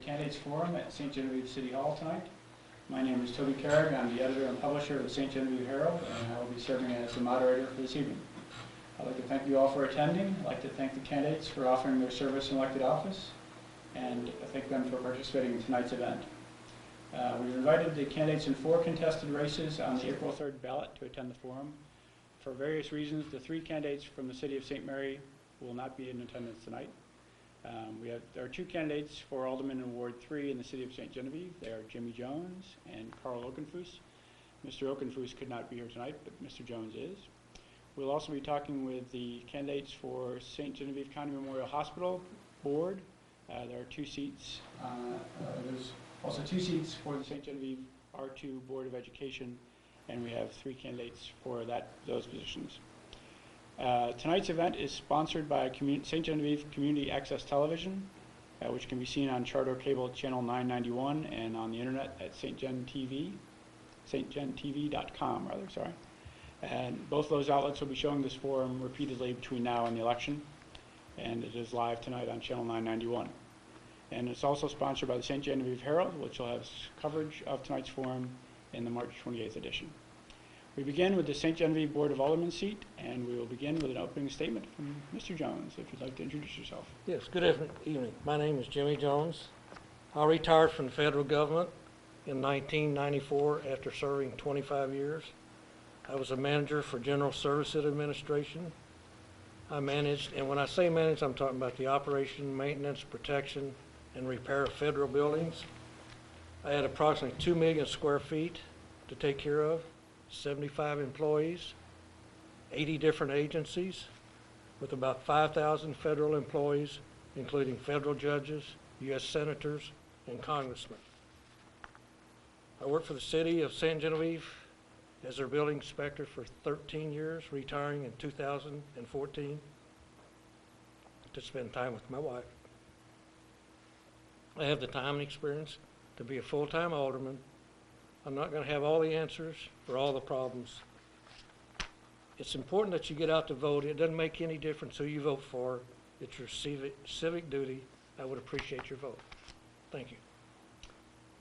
Candidates Forum at St. Genevieve City Hall tonight. My name is Toby Carrick. I'm the editor and publisher of the St. Genevieve Herald, and I will be serving as the moderator for this evening. I'd like to thank you all for attending. I'd like to thank the candidates for offering their service in elected office, and thank them for participating in tonight's event. We've invited the candidates in 4 contested races on the April 3rd ballot to attend the forum. For various reasons, the 3 candidates from the city of St. Mary will not be in attendance tonight. There are 2 candidates for Alderman in Ward 3 in the city of St. Genevieve. They are Jimmy Jones and Carl Oakenfuss. Mr. Oakenfuss could not be here tonight, but Mr. Jones is. We'll also be talking with the candidates for St. Genevieve County Memorial Hospital Board. There are 2 seats. There's also 2 seats for the St. Genevieve R2 Board of Education, and we have 3 candidates for those positions. Tonight's event is sponsored by St. Genevieve Community Access Television, which can be seen on Charter Cable Channel 991 and on the internet at stgentv.com, sorry. And both those outlets will be showing this forum repeatedly between now and the election, and it is live tonight on Channel 991. And it's also sponsored by the St. Genevieve Herald, which will have coverage of tonight's forum in the March 28th edition. We begin with the St. Genevieve Board of Aldermen seat, and we will begin with an opening statement from Mr. Jones, if you'd like to introduce yourself. Yes, good evening. My name is Jimmy Jones. I retired from the federal government in 1994 after serving 25 years. I was a manager for General Services Administration. I managed, and when I say managed, I'm talking about the operation, maintenance, protection, and repair of federal buildings. I had approximately 2 million square feet to take care of, 75 employees, 80 different agencies, with about 5,000 federal employees, including federal judges, U.S. senators, and congressmen. I worked for the city of St. Genevieve as their building inspector for 13 years, retiring in 2014 to spend time with my wife. I have the time and experience to be a full-time alderman. I'm not going to have all the answers for all the problems. It's important that you get out to vote. It doesn't make any difference who you vote for. It's your civic duty. I would appreciate your vote. Thank you.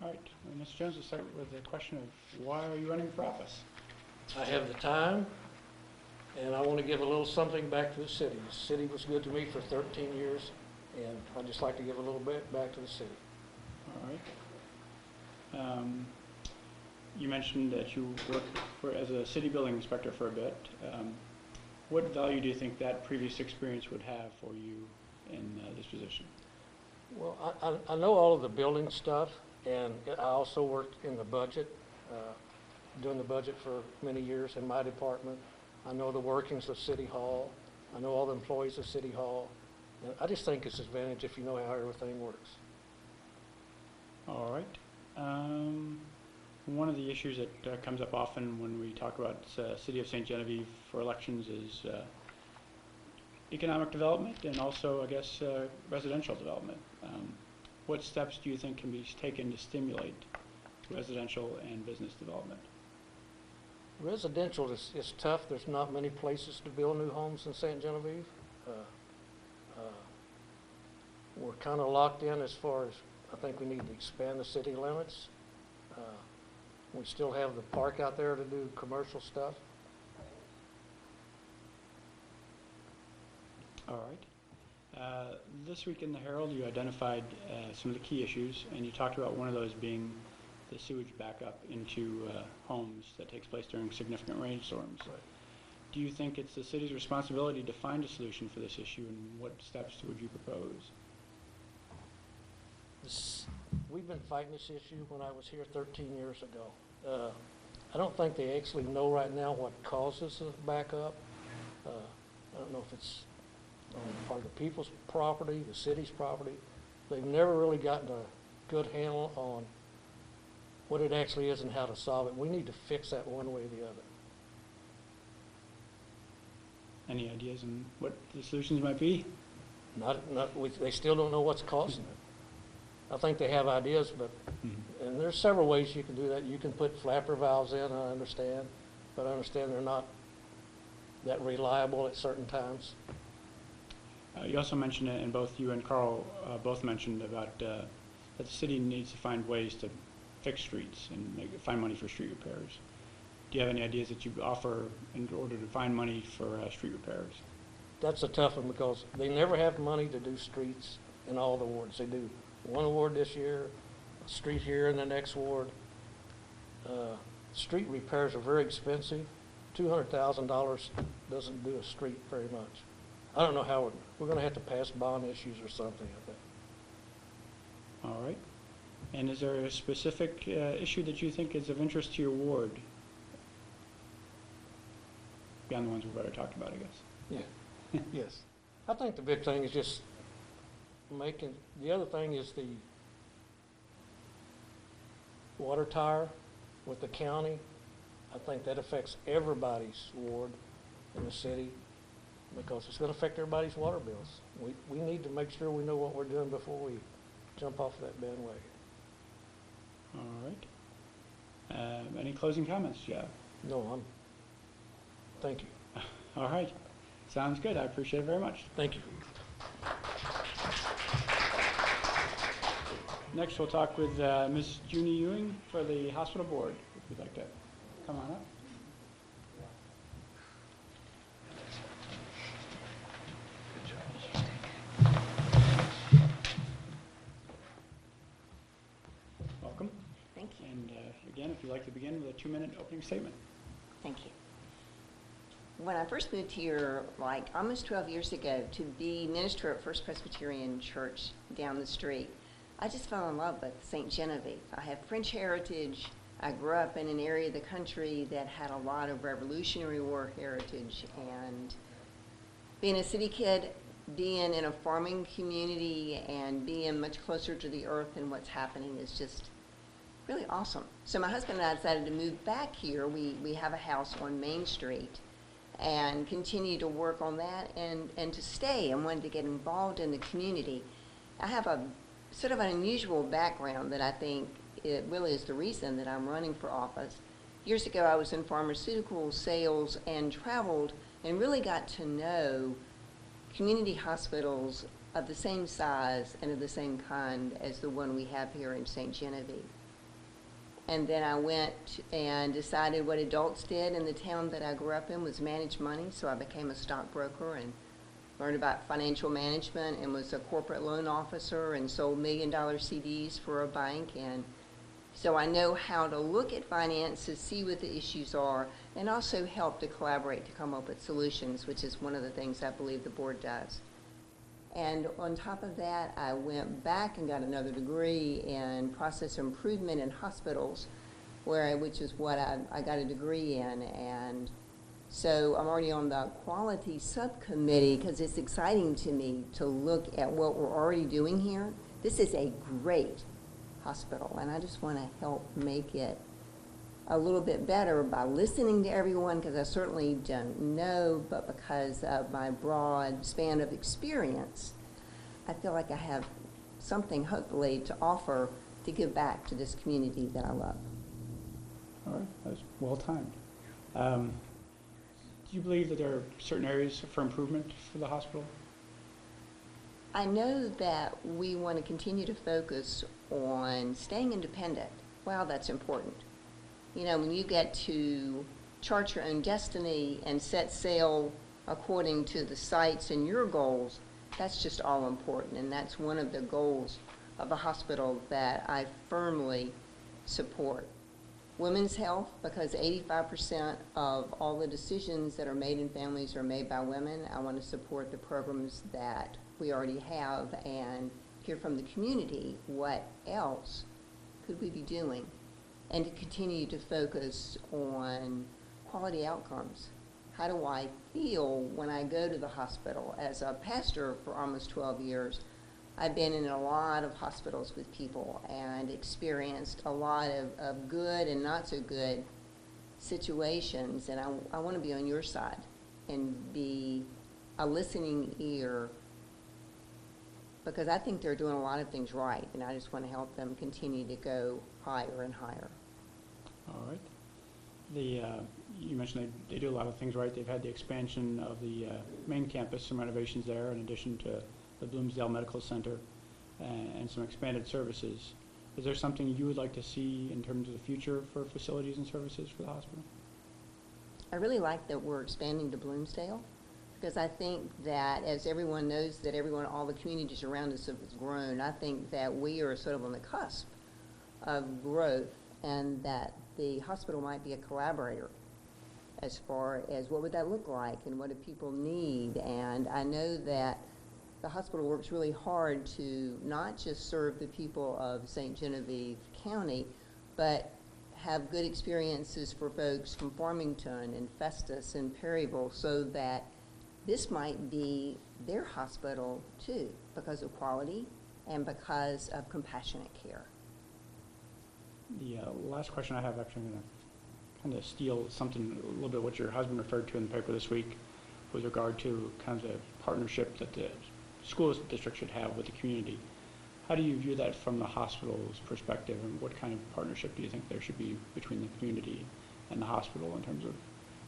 All right, well, Mr. Jones, let's start with the question of why are you running for office? I have the time, and I want to give a little something back to the city. The city was good to me for 13 years, and I'd just like to give a little bit back to the city. All right. You mentioned that you worked as a city building inspector for a bit. What value do you think that previous experience would have for you in this position? Well, I know all of the building stuff, and I also worked in the budget, doing the budget for many years in my department. I know the workings of City Hall. I know all the employees of City Hall. And I just think it's an advantage if you know how everything works. All right. One of the issues that comes up often when we talk about City of St. Genevieve for elections is economic development and also, I guess, residential development. What steps do you think can be taken to stimulate residential and business development? Residential is tough. There's not many places to build new homes in St. Genevieve. We're kind of locked in as far as I think we need to expand the city limits. We still have the park out there to do commercial stuff. All right. This week in the Herald, you identified some of the key issues, and you talked about one of those being the sewage backup into homes that takes place during significant rainstorms. Right. Do you think it's the city's responsibility to find a solution for this issue, and what steps would you propose? We've been fighting this issue when I was here 13 years ago. I don't think they actually know right now what causes the backup. I don't know if it's on the part of the people's property, the city's property. They've never really gotten a good handle on what it actually is and how to solve it. We need to fix that one way or the other. Any ideas on what the solutions might be? They still don't know what's causing it. I think they have ideas, but and there's several ways you can do that. You can put flapper valves in, I understand, but I understand they're not that reliable at certain times. You also mentioned it, and both you and Carl both mentioned about that the city needs to find ways to fix streets and find money for street repairs. Do you have any ideas that you offer in order to find money for street repairs? That's a tough one because they never have money to do streets in all the wards. They do one ward this year, a street here in the next ward. Street repairs are very expensive. $200,000 doesn't do a street very much. I don't know how we're going to have to pass bond issues or something, I think. All right. And is there a specific issue that you think is of interest to your ward? Beyond the ones we've already talked about, I guess. Yeah. Yes. I think the big thing is just the other thing is the water tower with the county. I think that affects everybody's ward in the city because it's going to affect everybody's water bills. We need to make sure we know what we're doing before we jump off that bandwagon. All right. Any closing comments, Jeff? No, thank you. All right. Sounds good. I appreciate it very much. Thank you. Next, we'll talk with Ms. Junie Ewing for the hospital board, if you'd like to come on up. Welcome. Thank you. And again, if you'd like to begin with a 2-minute opening statement. Thank you. When I first moved here, like almost 12 years ago, to be minister at First Presbyterian Church down the street, I just fell in love with St. Genevieve. I have French heritage. I grew up in an area of the country that had a lot of Revolutionary War heritage, and being a city kid, being in a farming community and being much closer to the earth and what's happening is just really awesome. So my husband and I decided to move back here. We have a house on Main Street and continue to work on that and to stay and wanted to get involved in the community. I have a sort of an unusual background that I think it really is the reason that I'm running for office. Years ago I was in pharmaceutical sales and traveled and really got to know community hospitals of the same size and of the same kind as the one we have here in St. Genevieve. And then I went and decided what adults did in the town that I grew up in was manage money, so I became a stockbroker and learned about financial management and was a corporate loan officer and sold $1 million CDs for a bank. And so I know how to look at finances, see what the issues are, and also help to collaborate to come up with solutions, which is one of the things I believe the board does. And on top of that, I went back and got another degree in process improvement in hospitals, which is what I got a degree in. And so I'm already on the quality subcommittee because it's exciting to me to look at what we're already doing here. This is a great hospital, and I just want to help make it a little bit better by listening to everyone, because I certainly don't know, but because of my broad span of experience, I feel like I have something hopefully to offer to give back to this community that I love. All right, that was well timed. Do you believe that there are certain areas for improvement for the hospital? I know that we want to continue to focus on staying independent. Wow, that's important. You know, when you get to chart your own destiny and set sail according to the sights and your goals, that's just all important. And that's one of the goals of a hospital that I firmly support. Women's health, because 85% of all the decisions that are made in families are made by women. I want to support the programs that we already have and hear from the community what else could we be doing, and to continue to focus on quality outcomes. How do I feel when I go to the hospital? As a pastor for almost 12 years, I've been in a lot of hospitals with people and experienced a lot of good and not so good situations, and I want to be on your side and be a listening ear, because I think they're doing a lot of things right, and I just want to help them continue to go higher and higher. All right. You mentioned they do a lot of things right. They've had the expansion of the main campus, some renovations there, in addition to the Bloomsdale Medical Center. and some expanded services. Is there something you would like to see in terms of the future for facilities and services for the hospital? I really like that we're expanding to Bloomsdale, because I think that as everyone knows that all the communities around us have grown, I think that we are sort of on the cusp of growth, and that the hospital might be a collaborator as far as what would that look like and what do people need. And I know that the hospital works really hard to not just serve the people of St. Genevieve County, but have good experiences for folks from Farmington and Festus and Perryville, so that this might be their hospital too, because of quality and because of compassionate care. The last question I have, actually, I'm going to kind of steal something, a little bit what your husband referred to in the paper this week with regard to kind of the partnership that the school district should have with the community. How do you view that from the hospital's perspective, and what kind of partnership do you think there should be between the community and the hospital in terms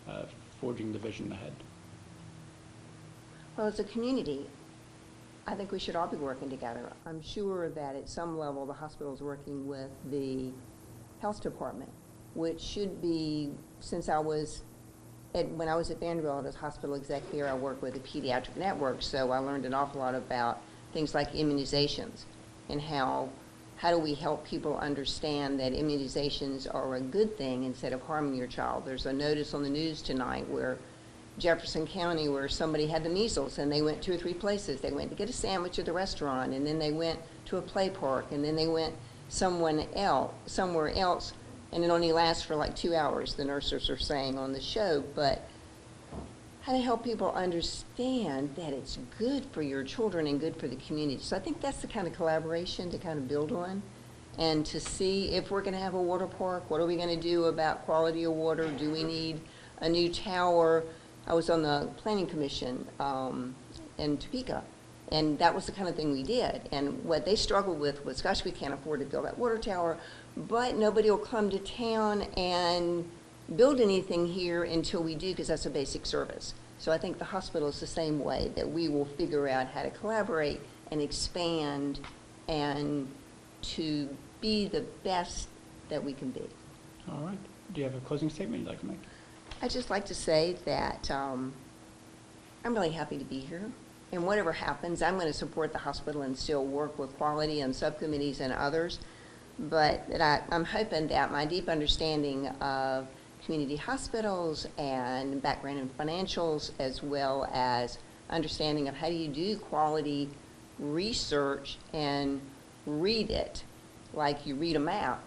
of forging the vision ahead? Well, as a community, I think we should all be working together. I'm sure that at some level the hospital is working with the health department, which should be, since when I was at Vanderbilt as hospital exec here, I worked with the pediatric network, so I learned an awful lot about things like immunizations and how do we help people understand that immunizations are a good thing instead of harming your child. There's a notice on the news tonight where Jefferson County, where somebody had the measles and they went 2 or 3 places. They went to get a sandwich at the restaurant, and then they went to a play park, and then they went somewhere else, and it only lasts for like 2 hours, the nurses are saying on the show. But how to help people understand that it's good for your children and good for the community. So I think that's the kind of collaboration to kind of build on, and to see if we're going to have a water park, what are we going to do about quality of water? Do we need a new tower? I was on the planning commission in Topeka, and that was the kind of thing we did. And what they struggled with was, gosh, we can't afford to build that water tower, but nobody will come to town and build anything here until we do, because that's a basic service. So I think the hospital is the same way, that we will figure out how to collaborate and expand and to be the best that we can be. All right. Do you have a closing statement you'd like to make? I'd just like to say that I'm really happy to be here. And whatever happens, I'm going to support the hospital and still work with quality and subcommittees and others. But that I'm hoping that my deep understanding of community hospitals and background in financials, as well as understanding of how do you do quality research and read it like you read a map,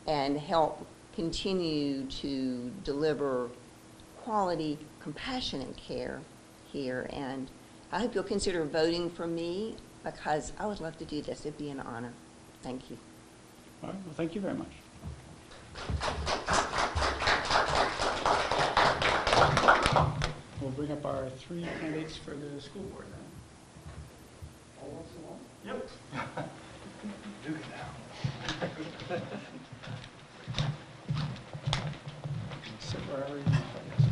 and help continue to deliver quality, compassionate care here. And I hope you'll consider voting for me, because I would love to do this. It'd be an honor. Thank you. All right. Well, thank you very much. We'll bring up our 3 candidates for the school board now. Yep. Do it now. Sit wherever you want, I guess.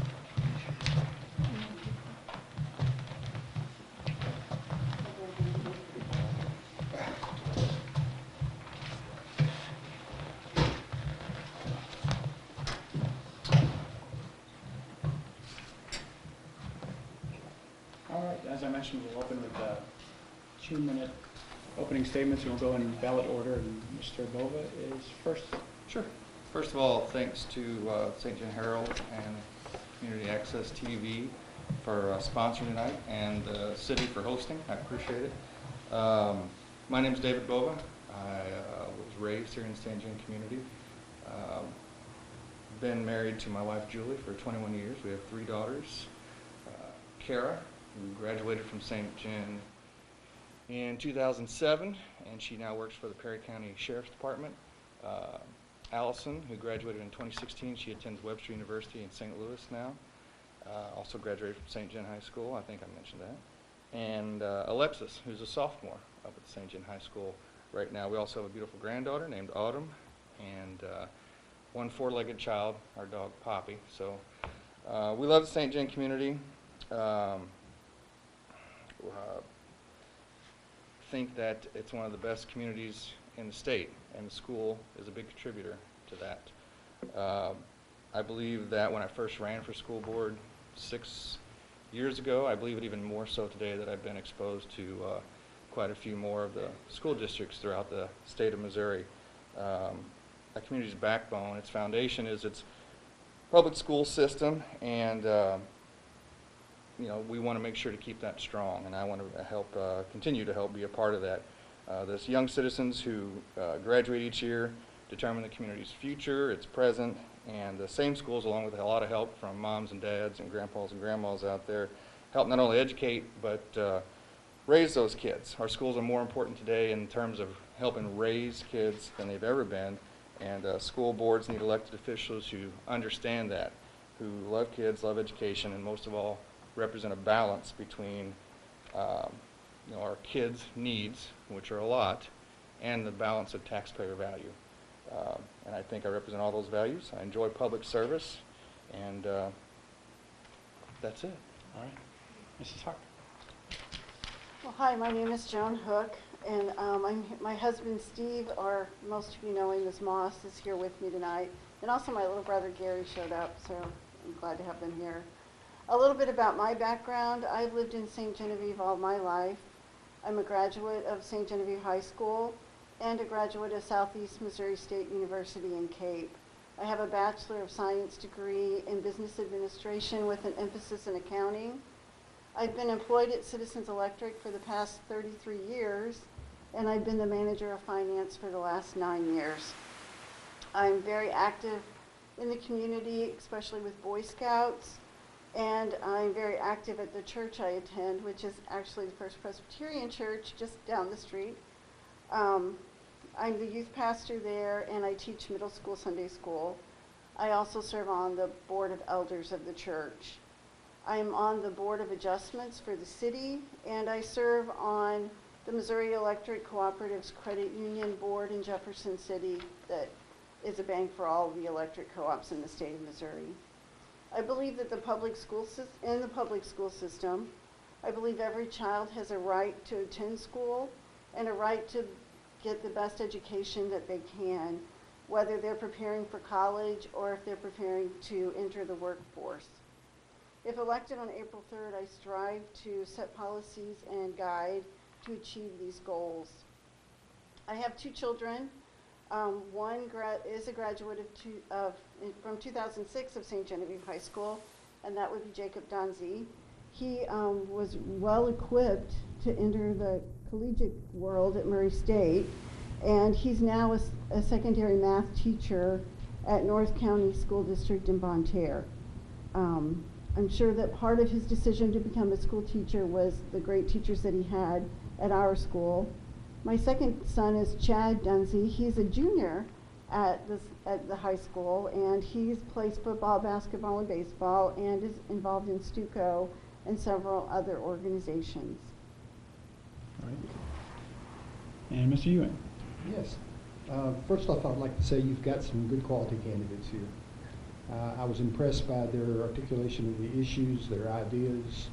All right, as I mentioned, we'll open with 2-minute opening statements, and we'll go in ballot order, and Mr. Bova is first. Sure. First of all, thanks to St. John Herald and Community Access TV for sponsoring tonight, and the city for hosting. I appreciate it. My name is David Bova. I was raised here in the St. John community. Been married to my wife Julie for 21 years. We have 3 daughters. Kara, who graduated from St. John in 2007, and she now works for the Perry County Sheriff's Department. Allison, who graduated in 2016, she attends Webster University in St. Louis now. Also graduated from St. John High School, I think I mentioned that. And Alexis, who's a sophomore up at St. John High School right now. We also have a beautiful granddaughter named Autumn, and 1 4-legged child, our dog Poppy. So we love the St. John community. think that it's one of the best communities in the state, and the school is a big contributor to that. I believe that when I first ran for school board 6 years ago, I believe it even more so today, that I've been exposed to quite a few more of the school districts throughout the state of Missouri. A community's backbone, its foundation is its public school system, and you know, we want to make sure to keep that strong, and I want to help, continue to help be a part of that. There's young citizens who graduate each year, determine the community's future, its present, and the same schools, along with a lot of help from moms and dads and grandpas and grandmas out there, help not only educate but raise those kids. Our schools are more important today in terms of helping raise kids than they've ever been, and school boards need elected officials who understand that, who love kids, love education, and most of all represent a balance between you know, our kids' needs, which are a lot, and the balance of taxpayer value. And I think I represent all those values. I enjoy public service, and that's it. All right. Mrs. Hart. Well, hi, my name is Joan Hook, and my husband Steve, or most of you know him as Moss, is here with me tonight. And also my little brother Gary showed up, so I'm glad to have them here. A little bit about my background. I've lived in St. Genevieve all my life. I'm a graduate of St. Genevieve High School and a graduate of Southeast Missouri State University in Cape. I have a Bachelor of Science degree in Business Administration with an emphasis in accounting. I've been employed at Citizens Electric for the past 33 years, and I've been the manager of finance for the last 9 years. I'm very active in the community, especially with Boy Scouts, and I'm very active at the church I attend, which is actually the First Presbyterian Church just down the street. I'm the youth pastor there, and I teach middle school Sunday school. I also serve on the board of elders of the church. I'm on the Board of Adjustments for the city, and I serve on the Missouri Electric Cooperatives Credit Union Board in Jefferson City that is a bank for all of the electric co-ops in the state of Missouri. I believe that in the public school system, I believe every child has a right to attend school and a right to get the best education that they can, whether they're preparing for college or if they're preparing to enter the workforce. If elected on April 3rd, I strive to set policies and guide to achieve these goals. I have 2 children. One is a graduate from 2006 of St. Genevieve High School, and that would be Jacob Dunzy. He was well equipped to enter the collegiate world at Murray State, and he's now a secondary math teacher at North County School District in Bonne Terre. I'm sure that part of his decision to become a school teacher was the great teachers that he had at our school. My second son is Chad Dunzy. He's a junior at the high school, and he plays football, basketball, and baseball, and is involved in Stuco and several other organizations. All right. And Mr. Ewing. Yes. First off, I'd like to say you've got some good quality candidates here. I was impressed by their articulation of the issues, their ideas,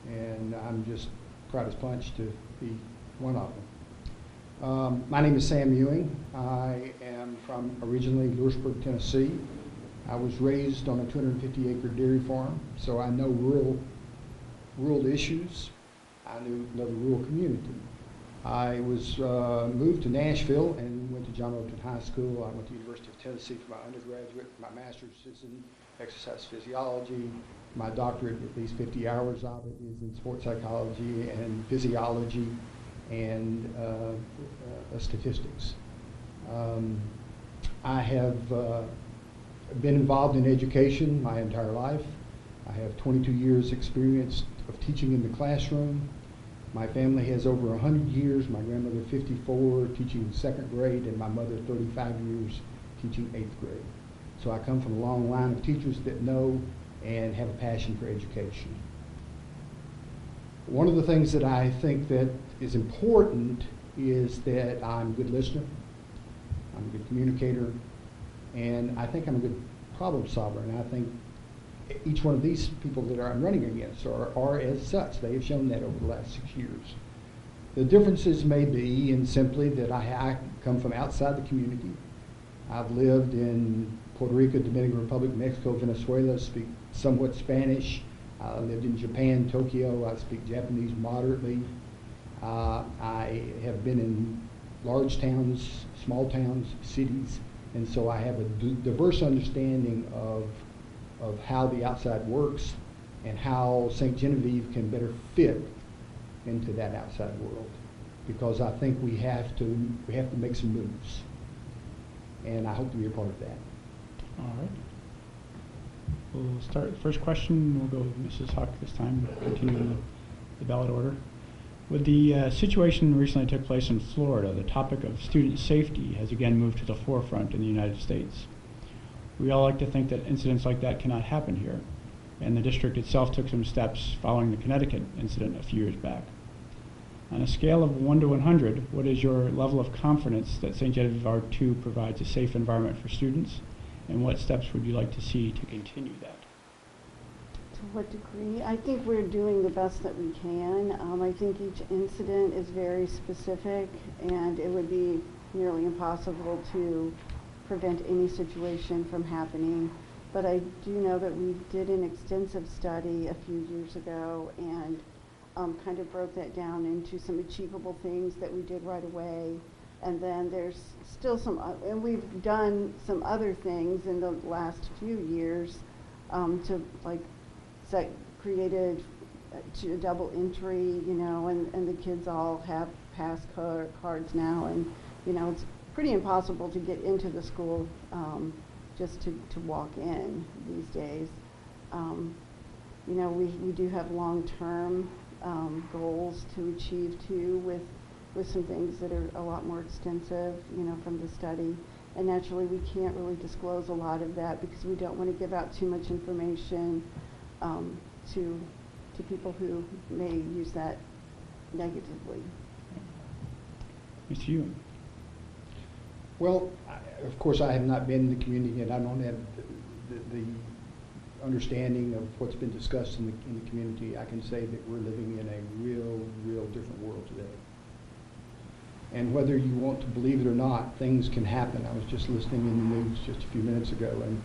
and I'm just proud as punch to be one of them. My name is Sam Ewing. I am from originally Lewisburg, Tennessee. I was raised on a 250-acre dairy farm, so I know rural issues. I know the rural community. I was moved to Nashville and went to John Overton High School. I went to the University of Tennessee for my undergraduate. My master's is in exercise physiology. My doctorate, at least 50 hours of it, is in sports psychology and physiology and statistics. I have been involved in education my entire life. I have 22 years experience of teaching in the classroom. My family has over 100 years, my grandmother 54 teaching 2nd grade, and my mother 35 years teaching 8th grade. So I come from a long line of teachers that know and have a passion for education. One of the things that I think that is important is that I'm a good listener, I'm a good communicator, and I think I'm a good problem solver, and I think each one of these people that I'm running against are as such. They have shown that over the last 6 years. The differences may be in simply that I come from outside the community. I've lived in Puerto Rico, Dominican Republic, Mexico, Venezuela, speak somewhat Spanish. I lived in Japan, Tokyo. I speak Japanese moderately. I have been in large towns, small towns, cities, and so I have a diverse understanding of how the outside works and how St. Genevieve can better fit into that outside world, because I think we have to make some moves, and I hope to be a part of that. All right. We'll start with the first question. We'll go with Mrs. Huck this time, continuing the ballot order. With the situation recently took place in Florida, the topic of student safety has again moved to the forefront in the United States. We all like to think that incidents like that cannot happen here, and the district itself took some steps following the Connecticut incident a few years back. On a scale of 1 to 100, what is your level of confidence that St. Genevieve R2 provides a safe environment for students, and what steps would you like to see to continue that? To what degree? I think we're doing the best that we can. I think each incident is very specific, and it would be nearly impossible to prevent any situation from happening. But I do know that we did an extensive study a few years ago and kind of broke that down into some achievable things that we did right away. And then there's still some, and we've done some other things in the last few years to like created a double entry, you know, and the kids all have pass cards now, and you know, it's pretty impossible to get into the school just to walk in these days. You know, we do have long-term goals to achieve too, with some things that are a lot more extensive, you know, from the study. And naturally, we can't really disclose a lot of that because we don't want to give out too much information to people who may use that negatively. Mr. Ewing. Well, of course, I have not been in the community, and I don't have the understanding of what's been discussed in the community. I can say that we're living in a real different world today. And whether you want to believe it or not, things can happen. I was just listening in the news just a few minutes ago, and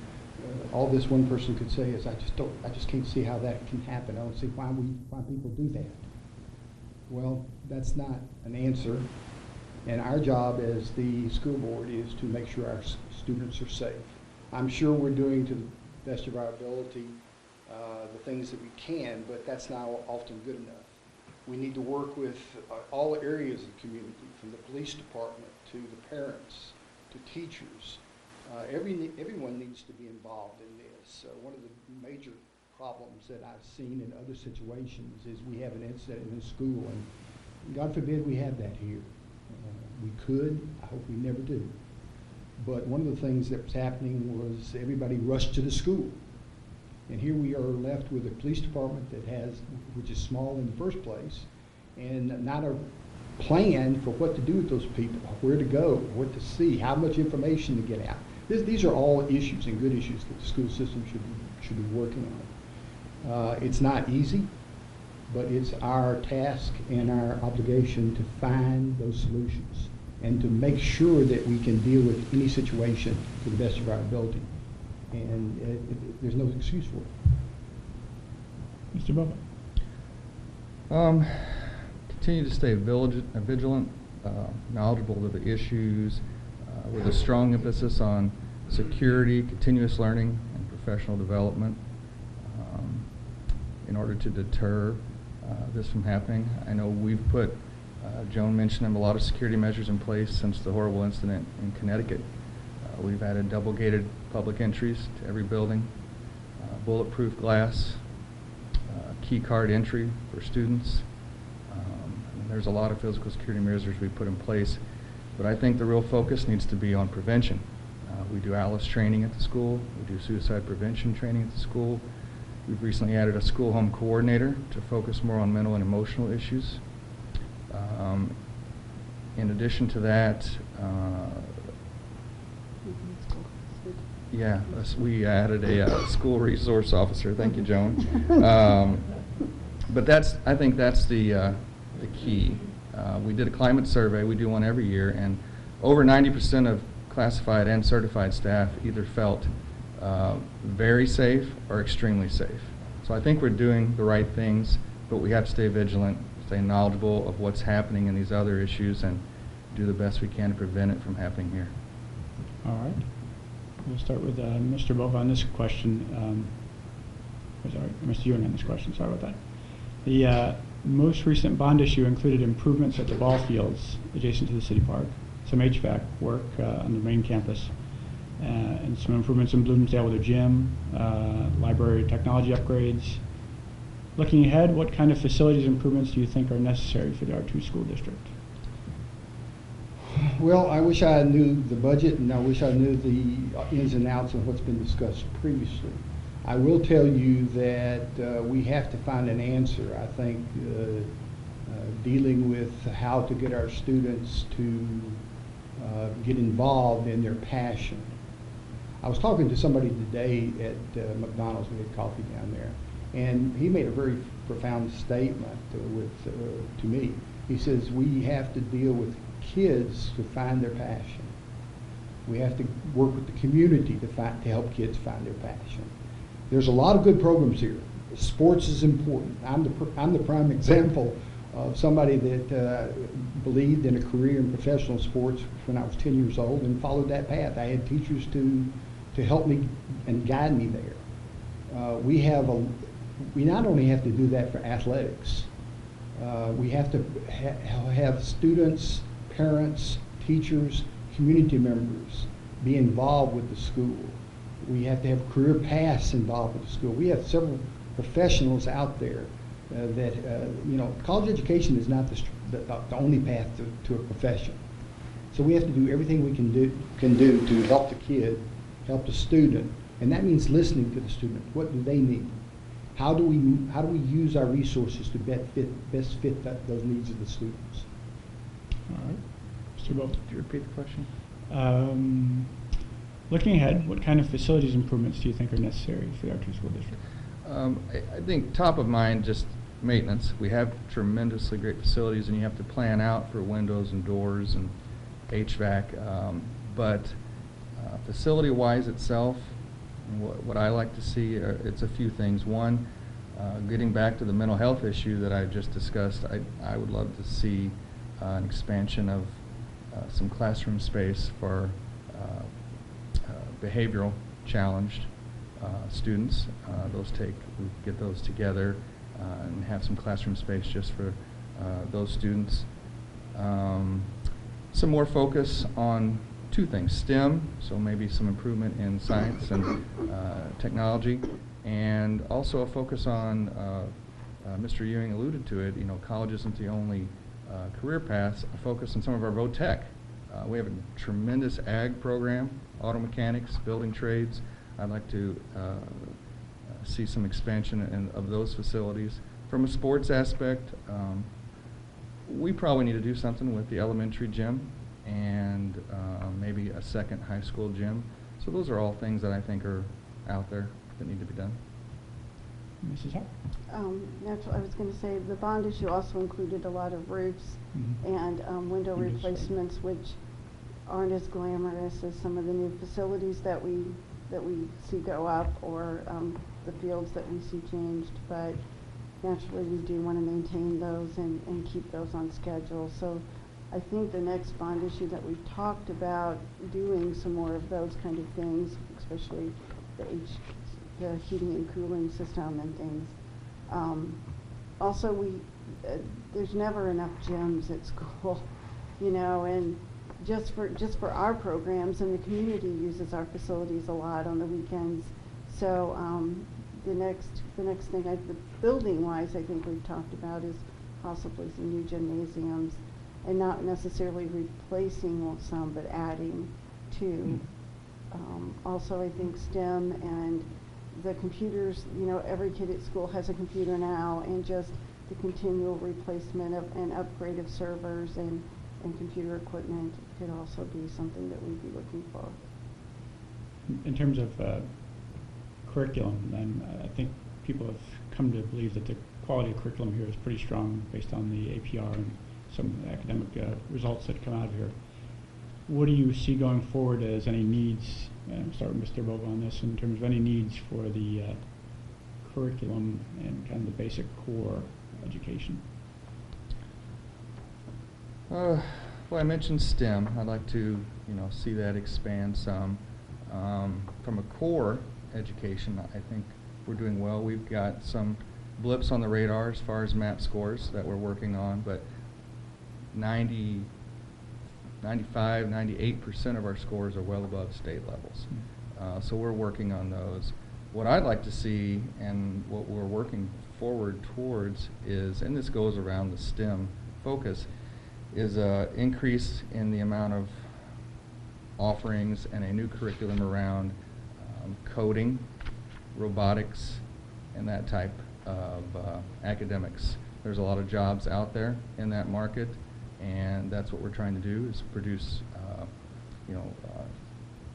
all this one person could say is, I just can't see how that can happen. I don't see why people do that. Well, that's not an answer. And our job as the school board is to make sure our students are safe. I'm sure we're doing to the best of our ability the things that we can, but that's not often good enough. We need to work with all areas of the community, from the police department to the parents to teachers. Everyone needs to be involved in this. One of the major problems that I've seen in other situations is we have an incident in a school, and God forbid we have that here. We could, I hope we never do. But one of the things that was happening was everybody rushed to the school. And here we are left with a police department which is small in the first place, and not a plan for what to do with those people, where to go, what to see, how much information to get out. These are all issues, and good issues, that the school system should be working on. It's not easy, but it's our task and our obligation to find those solutions and to make sure that we can deal with any situation to the best of our ability. And there's no excuse for it. Mr. Bubba. Continue to stay vigilant, knowledgeable of the issues, with a strong emphasis on security, continuous learning, and professional development in order to deter this from happening. I know we've put, Joan mentioned them, a lot of security measures in place since the horrible incident in Connecticut. We've added double-gated public entries to every building, bulletproof glass, key card entry for students. And there's a lot of physical security measures we put in place, but I think the real focus needs to be on prevention. We do ALICE training at the school. We do suicide prevention training at the school. We've recently added a school home coordinator to focus more on mental and emotional issues. In addition to that, we added a school resource officer. Thank you, Joan. But I think that's the key. We did a climate survey, we do one every year, and over 90% of classified and certified staff either felt very safe or extremely safe. So I think we're doing the right things, but we have to stay vigilant, stay knowledgeable of what's happening in these other issues, and do the best we can to prevent it from happening here. All right. We'll start with Mr. Bova on this question. Sorry, Mr. Ewing on this question. Sorry about that. The most recent bond issue included improvements at the ball fields adjacent to the city park, some HVAC work on the main campus, and some improvements in Bloomsdale with a gym, library technology upgrades. Looking ahead, what kind of facilities improvements do you think are necessary for the R2 school district? Well, I wish I knew the budget, and I wish I knew the ins and outs of what's been discussed previously. I will tell you that we have to find an answer. I think dealing with how to get our students to get involved in their passion. I was talking to somebody today at McDonald's. We had coffee down there, and he made a very profound statement to me. He says we have to deal with kids to find their passion. We have to work with the community to help kids find their passion. There's a lot of good programs here. Sports is important. I'm the prime example of somebody that believed in a career in professional sports when I was 10 years old and followed that path. I had teachers to help me and guide me there. We not only have to do that for athletics, we have to have students, parents, teachers, community members be involved with the school. We have to have career paths involved with the school. We have several professionals out there that, college education is not the only path to a profession. So we have to do everything we can do to help the kid, help the student, and that means listening to the student. What do they need? How do we use our resources to best fit those needs of the students? All right. Mr. Bova. Could you repeat the question? Looking ahead, what kind of facilities improvements do you think are necessary for the R2 school district? I think top of mind, just maintenance. We have tremendously great facilities, and you have to plan out for windows and doors and HVAC. But facility-wise itself, what I like to see, it's a few things. One, getting back to the mental health issue that I just discussed, I would love to see an expansion of some classroom space for behavioral challenged students. We get those together and have some classroom space just for those students. Some more focus on two things: STEM, so maybe some improvement in science and technology, and also a focus on, Mr. Ewing alluded to it, college isn't the only career paths, a focus on some of our vo-tech. We have a tremendous ag program, auto mechanics, building trades. I'd like to see some expansion of those facilities. From a sports aspect, we probably need to do something with the elementary gym and maybe a second high school gym. So those are all things that I think are out there that need to be done. Mrs. Hart? Naturally, I was going to say the bond issue also included a lot of roofs and window Windows, right. replacements, which aren't as glamorous as some of the new facilities that we see go up, or the fields that we see changed. But naturally, we do want to maintain those and keep those on schedule. So I think the next bond issue that we've talked about doing some more of those kind of things, especially the heating and cooling system and things. Also, there's never enough gyms at school, and just for our programs, and the community uses our facilities a lot on the weekends. So the next thing, the building-wise, I think we've talked about is possibly some new gymnasiums, and not necessarily replacing some, but adding to. Also, I think STEM and the computers, every kid at school has a computer now, and just the continual replacement and upgrade of servers and computer equipment could also be something that we'd be looking for. In terms of curriculum, then I think people have come to believe that the quality of curriculum here is pretty strong based on the APR and some academic results that come out of here. What do you see going forward as any needs, and I'll start with Mr. Bova on this, in terms of any needs for the curriculum and kind of the basic core education? Well, I mentioned STEM. I'd like to, see that expand some. From a core education, I think we're doing well. We've got some blips on the radar as far as MAP scores that we're working on, but 95, 98% of our scores are well above state levels. So we're working on those. What I'd like to see, and what we're working forward towards, is, and this goes around the STEM focus, is an increase in the amount of offerings and a new curriculum around coding, robotics, and that type of academics. There's a lot of jobs out there in that market, and that's what we're trying to do, is produce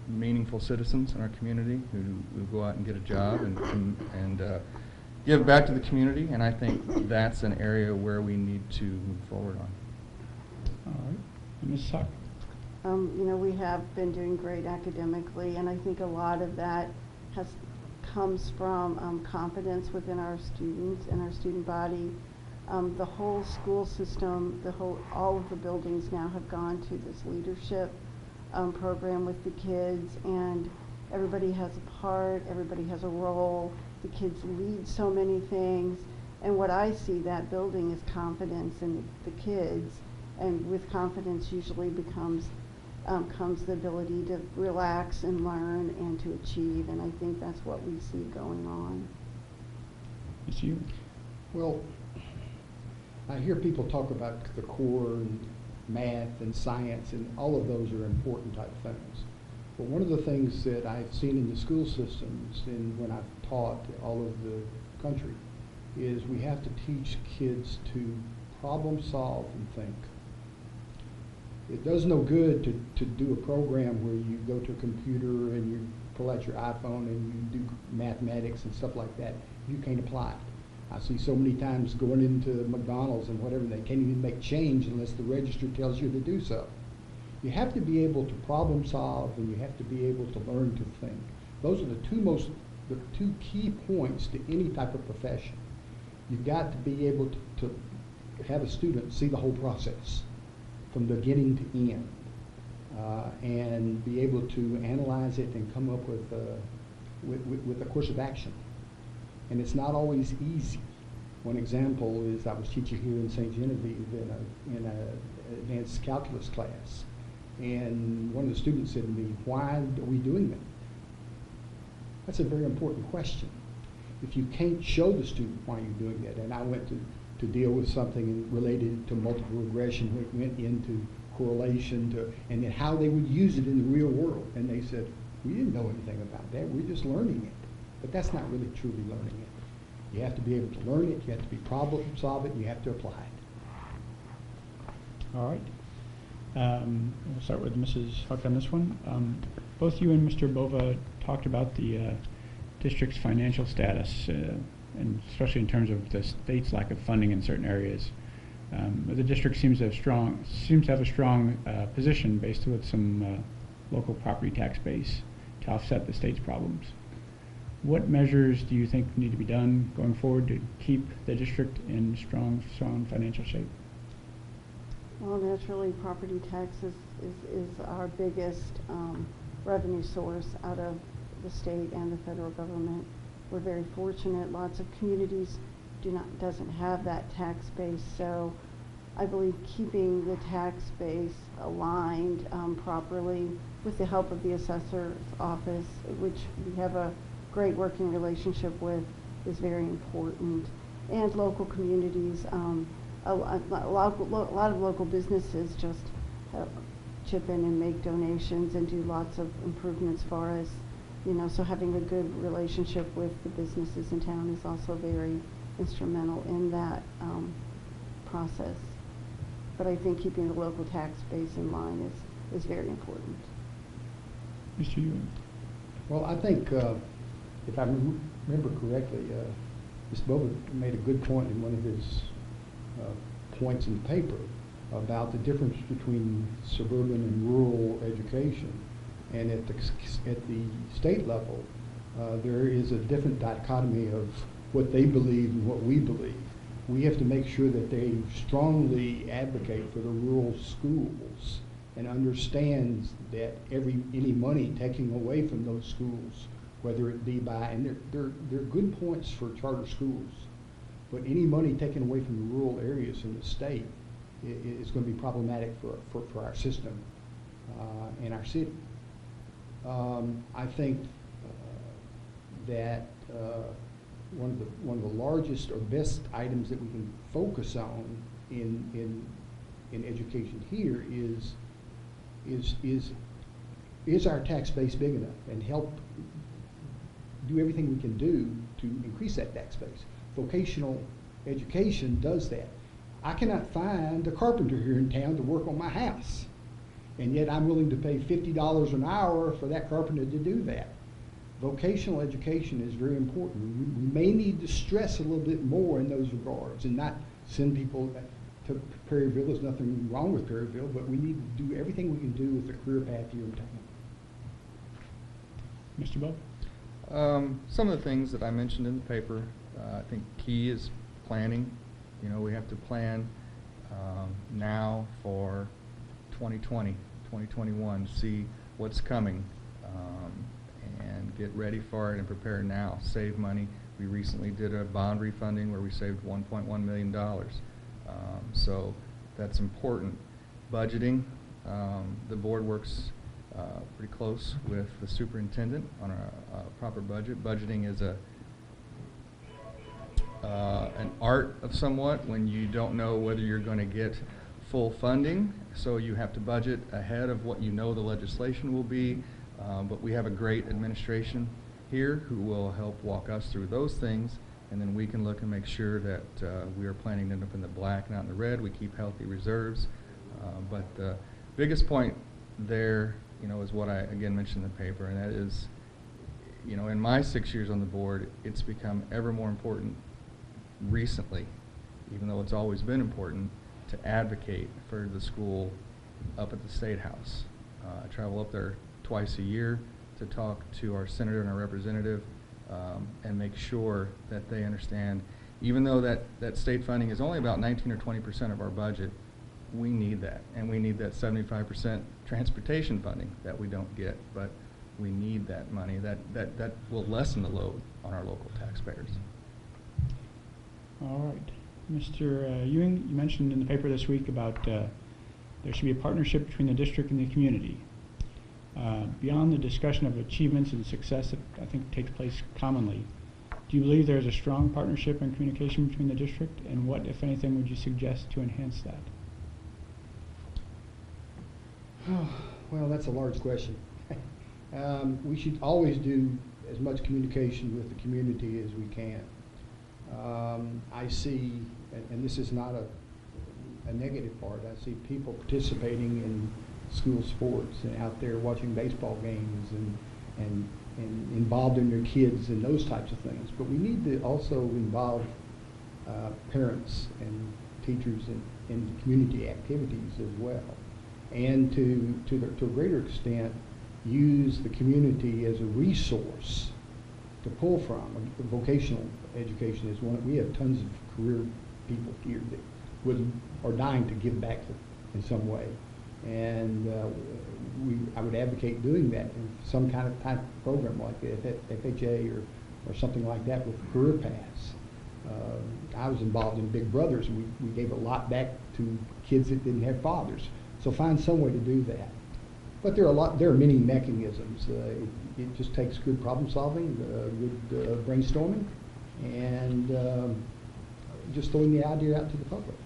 meaningful citizens in our community who go out and get a job and give back to the community, and I think that's an area where we need to move forward on. All right. And Ms. Huck? We have been doing great academically, and I think a lot of that comes from confidence within our students and our student body. The whole school system, all of the buildings now have gone to this leadership program with the kids, and everybody has a part, everybody has a role. The kids lead so many things, and what I see that building is confidence in the kids, and with confidence usually comes the ability to relax and learn and to achieve, and I think that's what we see going on. It's you. Well, I hear people talk about the core and math and science, and all of those are important type things. But one of the things that I've seen in the school systems and when I've taught all over the country is we have to teach kids to problem solve and think. It does no good to do a program where you go to a computer and you pull out your iPhone and you do mathematics and stuff like that. You can't apply it. I see so many times going into McDonald's and whatever, they can't even make change unless the register tells you to do so. You have to be able to problem solve, and you have to be able to learn to think. Those are the two key points to any type of profession. You've got to be able to have a student see the whole process from beginning to end, and be able to analyze it and come up with a course of action. And it's not always easy. One example is I was teaching here in St. Genevieve in an advanced calculus class, and one of the students said to me, "Why are we doing that?" That's a very important question. If you can't show the student why you're doing that, and I went to deal with something related to multiple regression, we went into correlation and then how they would use it in the real world, and they said, "We didn't know anything about that, we're just learning it." But that's not really truly learning it. You have to be able to learn it, you have to be problem solve it, and you have to apply it. All right. We'll start with Mrs. Huck on this one. Both you and Mr. Bova talked about the district's financial status, and especially in terms of the state's lack of funding in certain areas. The district seems to have a strong position based with some local property tax base to offset the state's problems. What measures do you think need to be done going forward to keep the district in strong financial shape? Well, naturally, property taxes is our biggest revenue source out of the state and the federal government. We're very fortunate. Lots of communities doesn't have that tax base, so I believe keeping the tax base aligned properly with the help of the assessor's office, which we have a great working relationship with, is very important. And local communities, a lot of local businesses just chip in and make donations and do lots of improvements for us. So having a good relationship with the businesses in town is also very instrumental in that process. But I think keeping the local tax base in line is very important. Mr. Ewing? Well, I think, if I remember correctly, Ms. Bova made a good point in one of his points in the paper, about the difference between suburban and rural education. And at the state level, there is a different dichotomy of what they believe and what we believe. We have to make sure that they strongly advocate for the rural schools and understands that any money taken away from those schools, whether it be by, and they're good points for charter schools, but any money taken away from the rural areas in the state is going to be problematic for our system and our city. I think that one of the largest or best items that we can focus on in education here is our tax base big enough, and help do everything we can do to increase that tax base. Vocational education does that. I cannot find a carpenter here in town to work on my house, and yet I'm willing to pay $50 an hour for that carpenter to do that. Vocational education is very important. We may need to stress a little bit more in those regards and not send people to Perryville. There's nothing wrong with Perryville, but we need to do everything we can do with the career path here in town. Mr. Bowe? Some of the things that I mentioned in the paper, I think key is planning. You know, we have to plan now for 2020, 2021, see what's coming, and get ready for it and prepare now. Save money. We recently did a bond refunding where we saved $1.1 million. So that's important. Budgeting. The board works pretty close with the superintendent on a proper budget. Budgeting is an art of somewhat when you don't know whether you're going to get full funding, so you have to budget ahead of what you know the legislation will be, but we have a great administration here who will help walk us through those things, and then we can look and make sure that we are planning to end up in the black, not in the red. We keep healthy reserves, but the biggest point there, you know, is what I again mentioned in the paper, and that is, you know, in my 6 years on the board, it's become ever more important recently, even though it's always been important, to advocate for the school up at the State House. I travel up there twice a year to talk to our senator and our representative and make sure that they understand, even though that state funding is only about 19 or 20% of our budget, we need that, and we need that 75% transportation funding that we don't get, but we need that money. That will lessen the load on our local taxpayers. All right. Mr. Ewing, you mentioned in the paper this week about there should be a partnership between the district and the community. Beyond the discussion of achievements and success that I think takes place commonly, do you believe there is a strong partnership and communication between the district, and what, if anything, would you suggest to enhance that? Well, that's a large question. We should always do as much communication with the community as we can. I see, and this is not a negative part, I see people participating in school sports and out there watching baseball games and involved in their kids and those types of things. But we need to also involve parents and teachers in community activities as well. And to a greater extent, use the community as a resource to pull from. Vocational education is one. We have tons of career people here that are dying to give back in some way, and I would advocate doing that in some kind of type of program like FHA or something like that with career paths. I was involved in Big Brothers, and we gave a lot back to kids that didn't have fathers. So find some way to do that. But there are many mechanisms. It just takes good problem solving, good brainstorming, and just throwing the idea out to the public.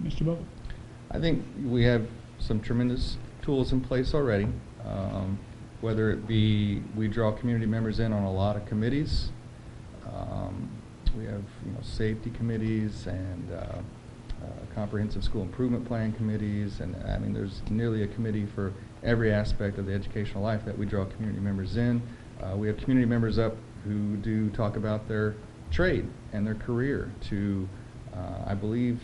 Mr. Bowe? I think we have some tremendous tools in place already. Whether it be we draw community members in on a lot of committees. We have safety committees and comprehensive school improvement plan committees, and I mean there's nearly a committee for every aspect of the educational life that we draw community members in. We have community members up who do talk about their trade and their career to I believe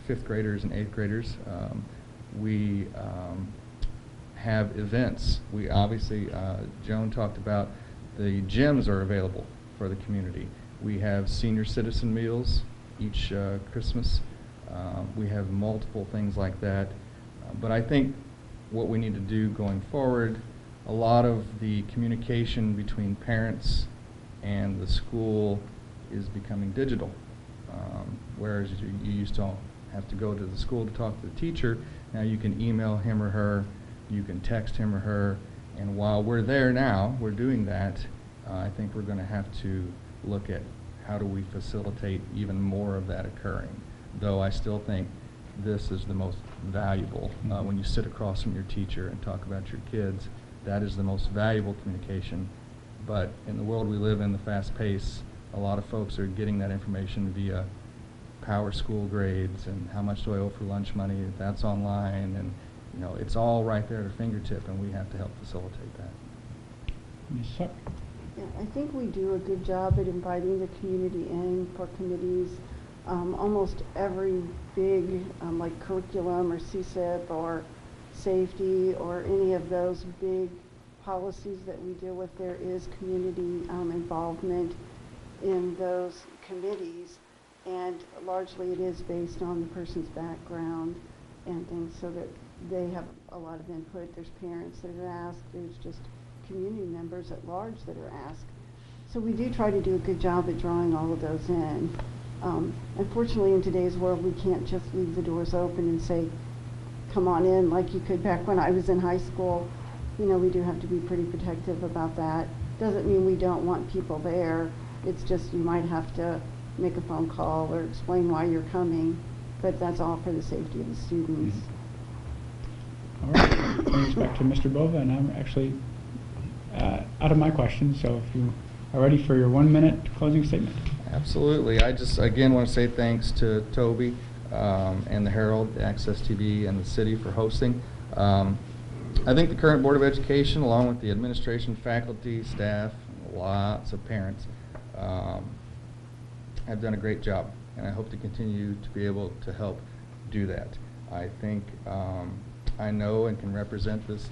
fifth graders and eighth graders. We have events. We obviously, Joan talked about the gyms are available for the community. We have senior citizen meals each Christmas. We have multiple things like that. But I think what we need to do going forward, a lot of the communication between parents and the school is becoming digital. Whereas you used to have to go to the school to talk to the teacher, now you can email him or her, you can text him or her, and while we're there now, we're doing that, I think we're going to have to look at how do we facilitate even more of that occurring. Though I still think this is the most valuable. When you sit across from your teacher and talk about your kids, that is the most valuable communication. But in the world we live in, the fast pace, a lot of folks are getting that information via power school grades and how much do I owe for lunch money, that's online, and you know, it's all right there at our fingertip, and we have to help facilitate that. Ms. Suck? Yeah, I think we do a good job at inviting the community in for committees. Almost every big, like curriculum or CSIP or safety or any of those big policies that we deal with, there is community involvement in those committees, and largely it is based on the person's background and things, so that they have a lot of input. There's parents that are asked, there's just community members at large that are asked. So we do try to do a good job at drawing all of those in. Unfortunately, in today's world, we can't just leave the doors open and say, come on in, like you could back when I was in high school. You know, we do have to be pretty protective about that. Doesn't mean we don't want people there. It's just you might have to make a phone call or explain why you're coming, but that's all for the safety of the students. All right, brings us back to Mr. Bova, and I'm actually out of my questions, so if you are ready for your 1 minute closing statement. Absolutely. I just again want to say thanks to Toby and the Herald, Access TV, and the city for hosting. I think the current Board of Education, along with the administration, faculty, staff, lots of parents, have done a great job, and I hope to continue to be able to help do that. I think I know and can represent this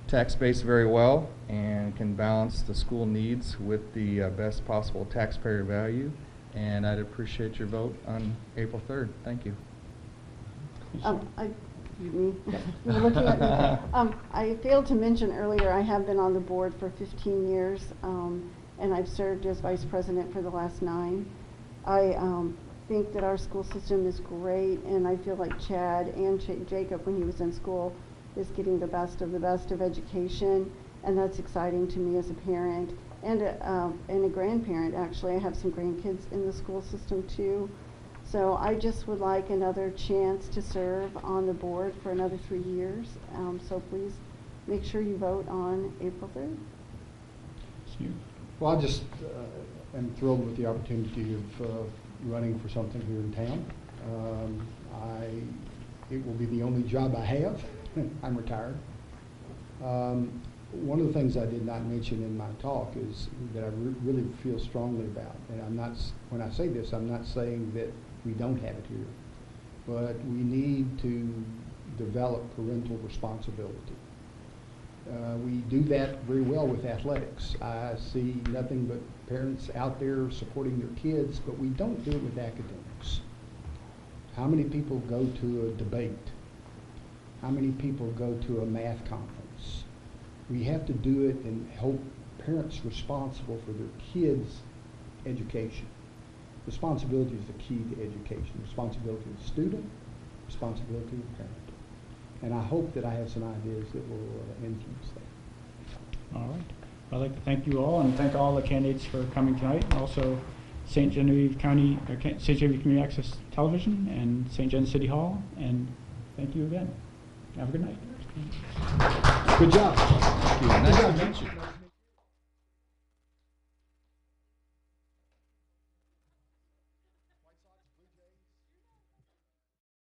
tax base very well and can balance the school needs with the best possible taxpayer value, and I'd appreciate your vote on April 3rd. Thank you. You were looking at me. I failed to mention earlier, I have been on the board for 15 years, and I've served as vice president for the last 9. I think that our school system is great, and I feel like Chad and Jacob, when he was in school, is getting the best of education, and that's exciting to me as a parent and a grandparent. Actually, I have some grandkids in the school system too. So I just would like another chance to serve on the board for another 3 years. So please make sure you vote on April 3rd. Well, I just am thrilled with the opportunity of running for something here in town. It will be the only job I have. I'm retired. One of the things I did not mention in my talk is that I really feel strongly about, and I'm not, when I say this, I'm not saying that we don't have it here, but we need to develop parental responsibility. We do that very well with athletics. I see nothing but parents out there supporting their kids, but we don't do it with academics. How many people go to a debate? How many people go to a math conference? We have to do it and hold parents responsible for their kids' education. Responsibility is the key to education. Responsibility of the student, responsibility of the parent. And I hope that I have some ideas that will influence that. All right. I'd like to thank you all and thank all the candidates for coming tonight. And also St. Genevieve County, St. Genevieve Community Access Television and St. Gen City Hall. And thank you again. Have a good night. Good job. Thank you. Nice to meet you.